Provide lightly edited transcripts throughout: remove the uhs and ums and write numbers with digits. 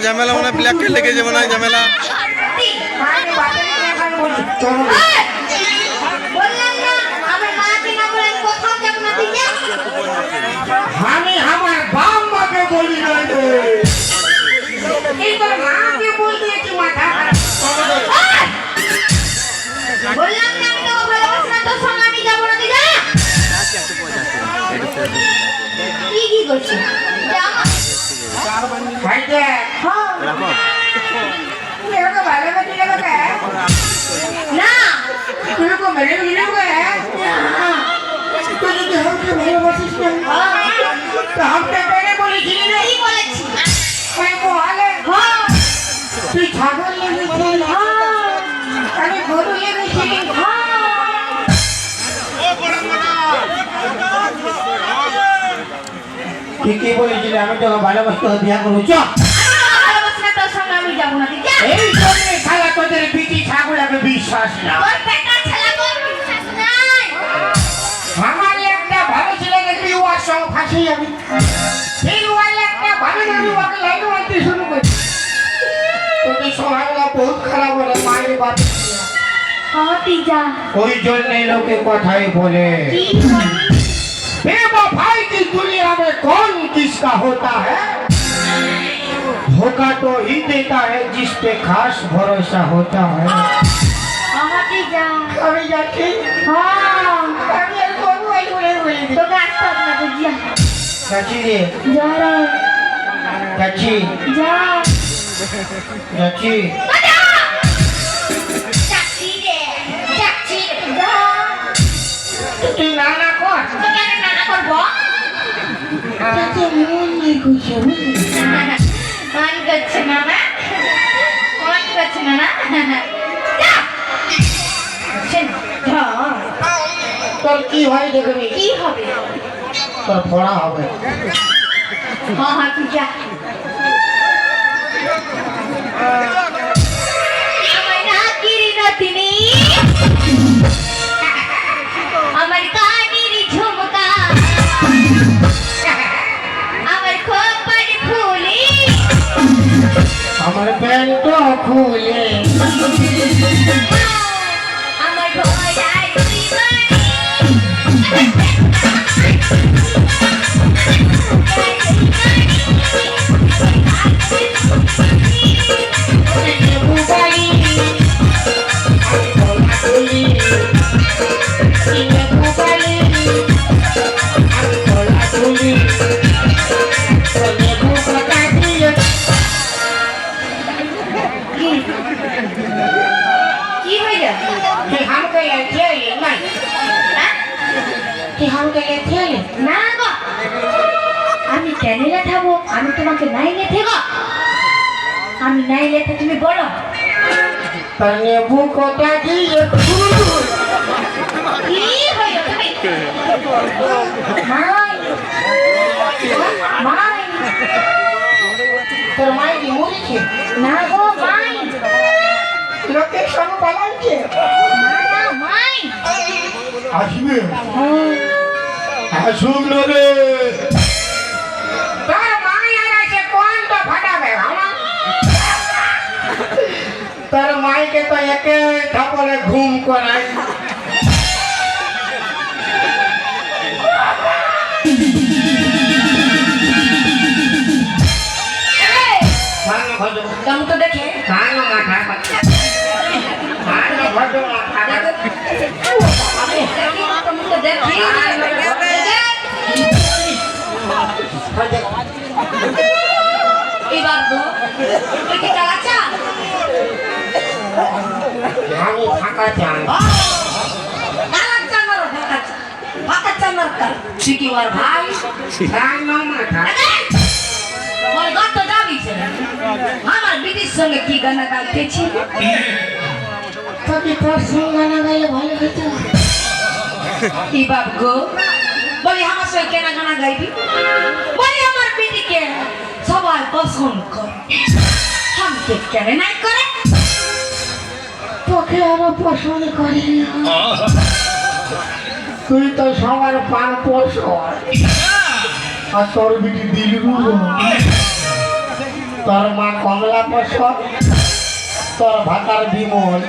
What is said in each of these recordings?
ঝামেলা মনে ব্ল্যাক কে লেগেছে মনে হয় ঝামেলা। আমি আমার বাপ মাকে বলি নাই রে। এই তোর মাকে বল দিয়েছি মাথা খারাপ। বললাম না আমি তোকে ভালোবাসি না, তোর সঙ্গে আমি যাবো না, তুই যা। কি করছিস? ভাই যে मेरे को भालोबाসি লাগে না मेरे को मेरे भी লাগে তুই যদি আমাকে ভালোবাসিস না তো हमने पहले বলেছিলি না কি বলেছি? मैं को हाले হ্যাঁ তুই ছাগল লেগেছিস আমি গরু লেগেছি কি বলেছিলি আমি তোকে ভালোবাসতে বিয়ে করবো চ ভালোবাসি না, তোর সঙ্গে আমি যাবো না, তুই যা। এই জন্য শালা তোদের বিটি ছাগলকে বিশ্বাস না তোর পেটা ছেলে তোর বিশ্বাস নাই। আমার একটা ভালো ছেলে দেখবি ওর সঙ্গে ফাঁসি যাবি এই ওর একটা ভালো দেখবি ওকে লাইন মারতে শুরু করবি তোদের সবাইরা বহুত খারাপ বলে মায়ের বাপ তুই যা। ওই জন্য লোকে কথাই বলে কি বলি? बेवफाई की दुनिया में कौन किसका होता है धोखा तो ही देता है जिस पे खास भरोसा होता है তুই যা। अभी जाती হ্যাঁ अभी कौन वही बोले बोले তোকে আসতে হবে না, তুই যা। चाची रे যা রে, चाची যা। चाची চাচি রে, চাচি রে, যা। तू नाना कौन তো কেন নানা করবো? चाची मन नहीं कुछ মন করছে না না? মন করছে না না? যা। শোন, যা। তোর কি হয় দেখবি কি হবে? তোর পড়া হবে হ্যাঁ তুই যা। আমার নাকির নাতনি, আমার কানের ঝুমকা, আমার খোপার ফুলি, আমার প্যান্ট খুলে আমার ভয়ার জীবনী, বুবালি কোলাকুলি বুবালি কোলাকুলি কি হয়ে গেল? हमको ये चाहिए नहीं कि हमको ये चाहिए না গো, আমি কেন লেখাবো? আমি তোমাকে নাই লেখে গো, আমি নাই লেখে, তুমি বলো। तने बुको दादी ये কি হইল তুমি? মাই মাই তোর মাই কি মরেছে না গো মাই, লোকের সঙ্গে পালাচ্ছে না না মাই। আসবে হুম, আসুক না রে তোর মাই আর আছে কোন তো ফাটাবে আমার তোর মাইকে তো একে থাপড়ে ঘুম করাই ভাঙো ভদ্র তুমি তো দেখে ভাঙো মাথা ভাঙো ভদ্র মাথা আমি দেখি, তুমি তো দেখি। এবার তো তুই কি চালাচ্ছা? আমি ফাঁকা চাই চালাচ্ছা না ফাঁকা চালাচ্ছা তুই কি ওর ভাই? ভাঙো মাথা ওর গত যাবি আমার বিটির সঙ্গে কি গানা গাইতেছি? তবে তোর সঙ্গে না গাইলে ভালো হতো কি বাপ গো, বলি আমার সঙ্গে কেনা গানা গাইবি? বলি আমার বিটিকে সবাই পছন্দ করে, আমাকে কেন নাই করে? তোকে আরো পছন্দ করি তুই তো সবার পান পোষ আর তোর বিটি দিল তোর মা কমলা প্রসাদ, তোর ভাতার বিমল।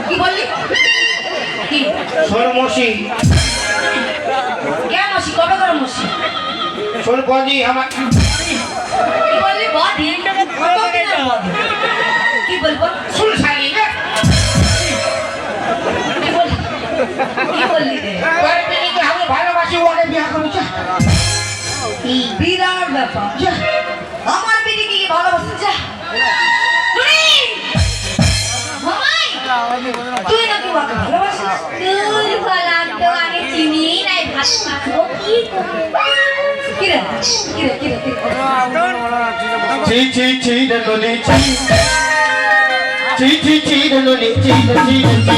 কি বললি? কি? শোন মসি, কে মসি? কবে করে মসি? শোন বদি আমার কি বললি? বদি? কতদিনের বদি? কি বলবো? শুন শালি রে, কি বললি? কি বললি রে? তোর বিটিকে আমি ভালোবাসি, ওকে বিয়ে করেছে। বিরাট ব্যাপার। আমার বিটিকে কি ভালোবাসে? যা মামাই, তুই নাকি ওকে ভালোবাসিস? তুই বলাম তো আমি চিনি নাই, ভাত মাখবো কি করে? কি রে? কি রে? কি রে? কি রে? চি চি চি দনলি চি চি চি চি দনলি চি চি চি চি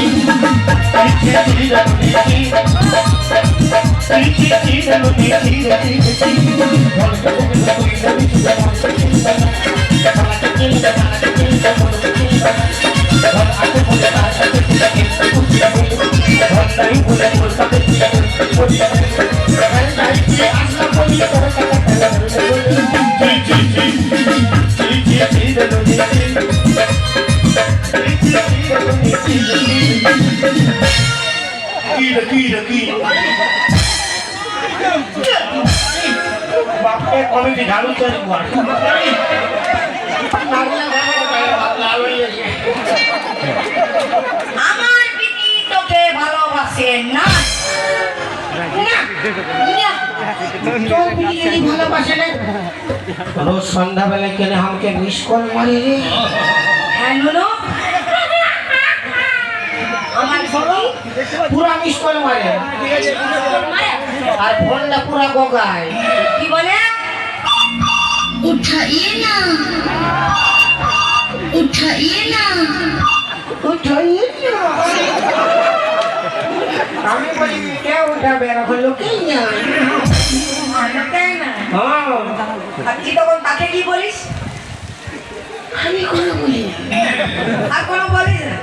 চি চি দনলি চি চি চি চি দনলি চি চি চি বাপকে কমিটি ঝাড়ু তৈরি কর। আমার বিটি তোকে ভালোবাসে না। তোর বিটি যদি ভালোবাসে না, রোজ সন্ধ্যাবেলা কেনে আমাকে মিস কল মারি রে। হ্যাঁ নুনু, আমার বিটি পুরা মিস কল মারে মারে। আর ফোনটা পুরা গোগায়। কি বলে? उठाइए ना उठाइए ना আমি বলি কে উঠাবে, এখন লোকেই নাই। আমাকে না। হ্যাঁ, আর তুই তখন তাকে কি বলিস? আমি কোনো বলি না। আর কোনো বলিস না?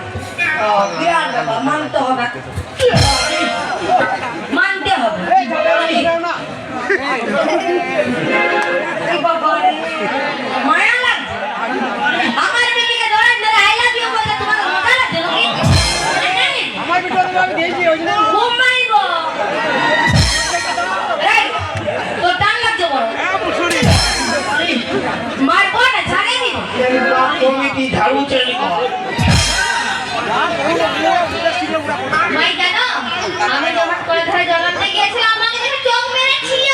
বিরাট ব্যাপার, মানতে হবে, মানতে হবে। এই বাবা রে, মায়া লাগছে। আমার বিটিকে ধরে ধরে I love you বলে তোমাদের মজা লাগছে নাকি? আমার ঘুম মারিব। এই, তোর টান লাগছে বড়। মারবো না, ছাড়িয়ে দিব। কমিটি ঝাড়ু তৈরি কর। माई জানো আমি যখন করে ধরে জলাতে গিয়েছিলাম আমাকে দেখে চোখ মেরেছিল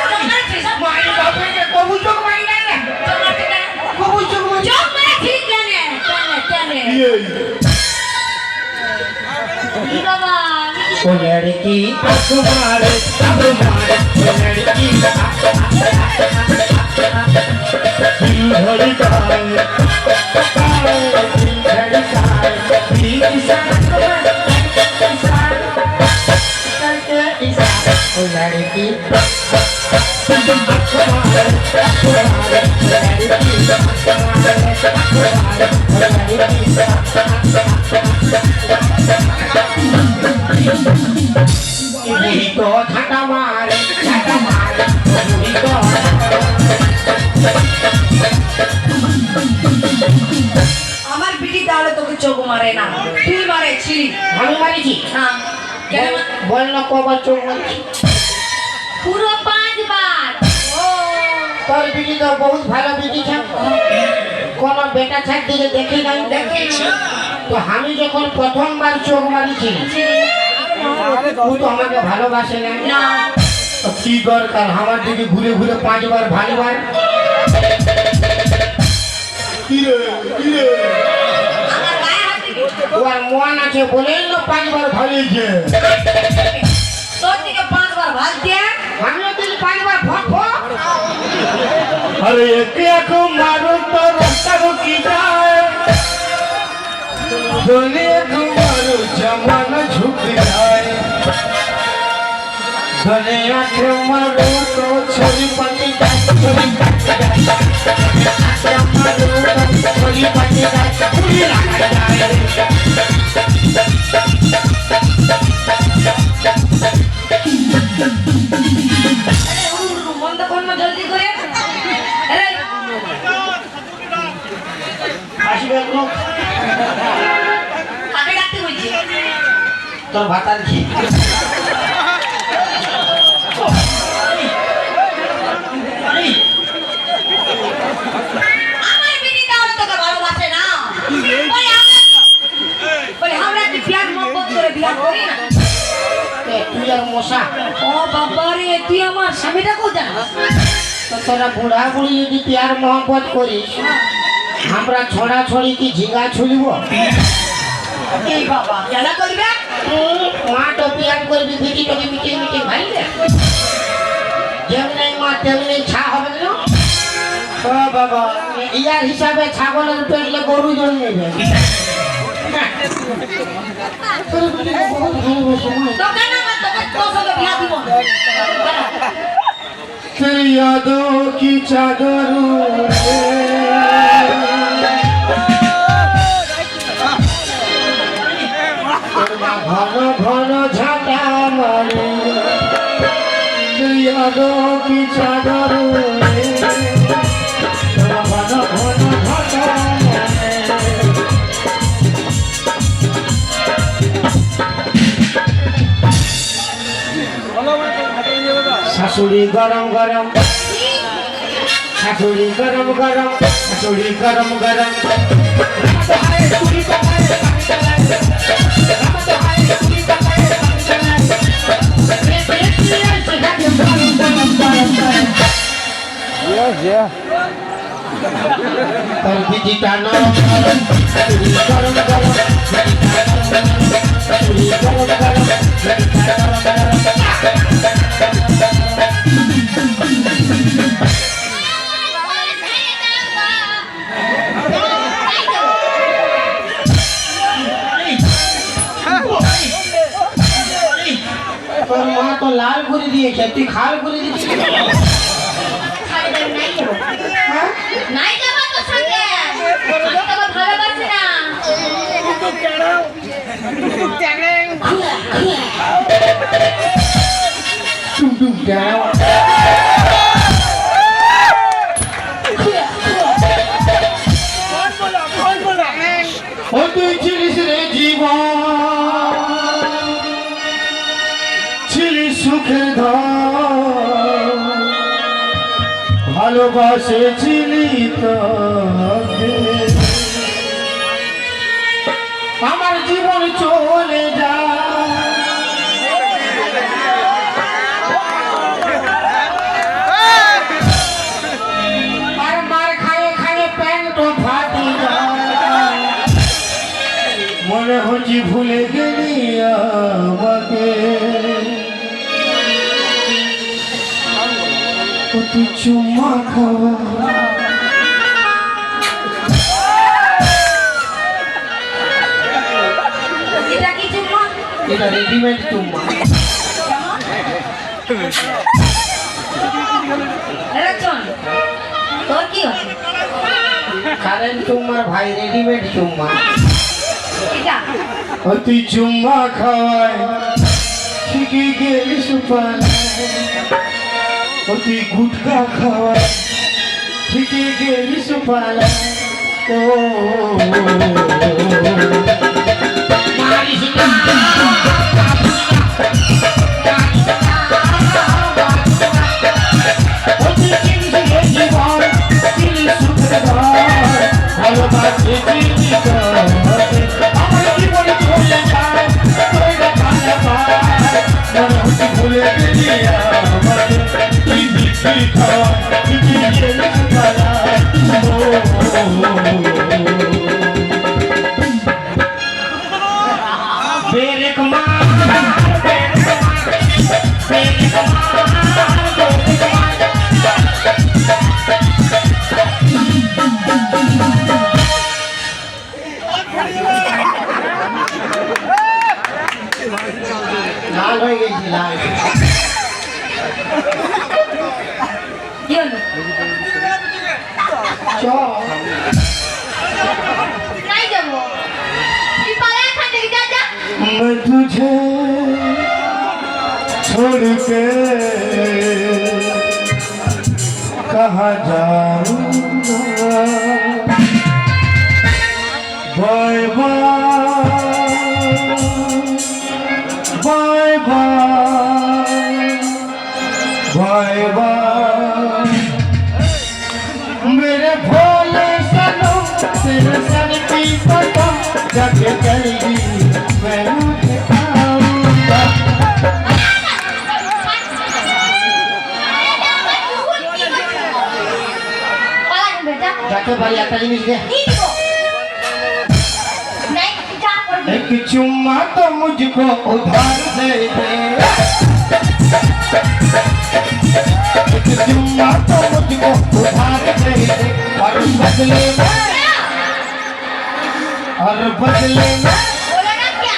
চোখ মারছিস? মাই বাপকে কবু চোখ মারি না রে। চোখ মারছিস কেন? কবু চোখ মারি। চোখ মেরেছিস কেন? কেন? কি বাবা? ओ लड़की तुम्हारे सब मारे, ओ लड़की दिल धड़काए, दिल धड़काए, दिल इशारा करके इशारा। ओ लड़की तुम्हारे बुढ़ी को झटा मारे, बुढ़ी को আমার বিটি তাহলে তোকে চোখ মারে না, তুই মারেছিলি। আমি মারিছি। হ্যাঁ, কেন? বল না কবার চোখ মারিছি। পুরো 5 বার ও, তোর বিটি তো বহুত ভালো বিটি ছিল, কোনো বেটা ছাড় দিকে দেখি নাই। তো আমি যখন প্রথমবার চোখ মারিছি, ও তো আমাকে ভালোবাসে না। না, তো কি দরকার আমার দিকে ঘুরে ঘুরে 5 বার ভালোবার। আমার গায়ে হাত দিবি। ওর মন আছে বলেই তো 5 বার ভালিয়েছে। তোর দিকে 5 বার ভাত দিয়ে আমিও দিল 5 বার ফট ফট। अरे एक एक मारो तो रास्ता रुकी जाए, दुनिया को मारो जमाना झुक जाए, दुनिया को मारो तो छोरी पटी जाए, छोरी पटी जाए, मारो तो छोरी पटी जाए, पूरी लगा जाए। কাকে ডাকতে বলছি? তোর ভাতার কি আমার বিটি তাহলে তোকে ভালোবাসে না। বলে আমরা কি প্যার মহব্বত করে বিয়া করি না? তুই আর মশা ও বাবা রে, তুই আমার স্বামীটাকেও জানিস? তো তোরা বুড়া বুড়ি যদি প্যার মহব্বত করিস আমরা ছড়া ছড়ি কি ঝিঙ্গা ছুলিব এই বাবা কেনা করবে? মা তো প্যার করবি ভিটি তোকে মিটিং মিটিং ভাইলে যেমনি মা তেমনি ছা হবে না ও বাবা ইয়ার হিসাবে ছাগলের পেটলে গরু জন্মেবে তোকে না তোকে তোর সঙ্গে বিয়া দিব। तेरी यादों की चादर घन घन झाटा मारे तेरी यादों की चादर घन घन झाटा मारे শাশুড়ি গরম গরম শাশুড়ি গরম গরম শাশুড়ি গরম গরম তোর দিদিটা নরম গরম শাশুড়ি গরম গরম শাশুড়ি গরম গরম তোর মা তো লাল করে দিয়েছে তুই খাল করে দিচ্ছিস নাই যাবো তোর সঙ্গে, আমি তোকে ভালোবাসি না। টুকটুক দাও ও তুই ছিলিস রে জীবন ছিলিস সুখের ধন ভালোবাসেছিলি তোকে আমার জীবন চলে যায় আর মার খায়ে খায়ে প্যান্ট ফাটি যায় মনে হচ্ছে ভুলে গেলি আমাকে তুই চুম্মা খাওয়া এটা কি চুম্মা? এটা রেডিমেড চুম্মা এরকম তোর কি হচ্ছে? কারেন্ট চুম্মার ভাই রেডিমেড চুম্মা এটা ও তুই চুম্মা খাওয়ায় ঠিকই গেলি সুপার ও তুই গুটকা খাওয়ায় ঠিকই গেলি সুপার ও মারিস না ও তুই চিনিস রে জীবন চিনিস সুখের ঘর ভালোবাসেছিলি তোকে আমার জীবনে চলে যায় তোর গানে পায় মনে হচ্ছে ভুলে গেলি আমাকে তুই বিক্রি খাওয়া তুই গেলি সুপারা বেরেক মার বেরেক লাল হয়ে গেছি লাল কি হলো? চ নাই যাবো, তুই পালা এখান থেকে, যা যা। मैं तुझे छोड़ के कहाँ जाऊंगा বাই বাই बाय बाय मेरे भोले सनम तेरे सर की कसम जब करेगी मैं उठे आऊंगा পালান বেটা जाके भाई आता ही नहीं दे কি দিব নাই যা করবি एक चुम्मा तो मुझको उधार दे दे एक चुम्मा तो मुझको उधार दे दे और बदले में बोलो ना क्या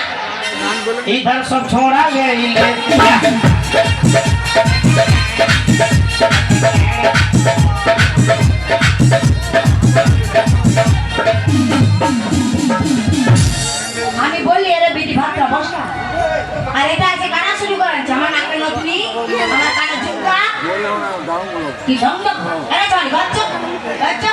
इधर सब छोड़ा ले আমি বললি এর বিধি ভাতটা বসা আর এটা আছে গানা শুরু করেছে আমার নাকে নতুনি আমার কানে ঝুমকা কি ঢং ঢং আরে চল বাচ্চা বাচ্চা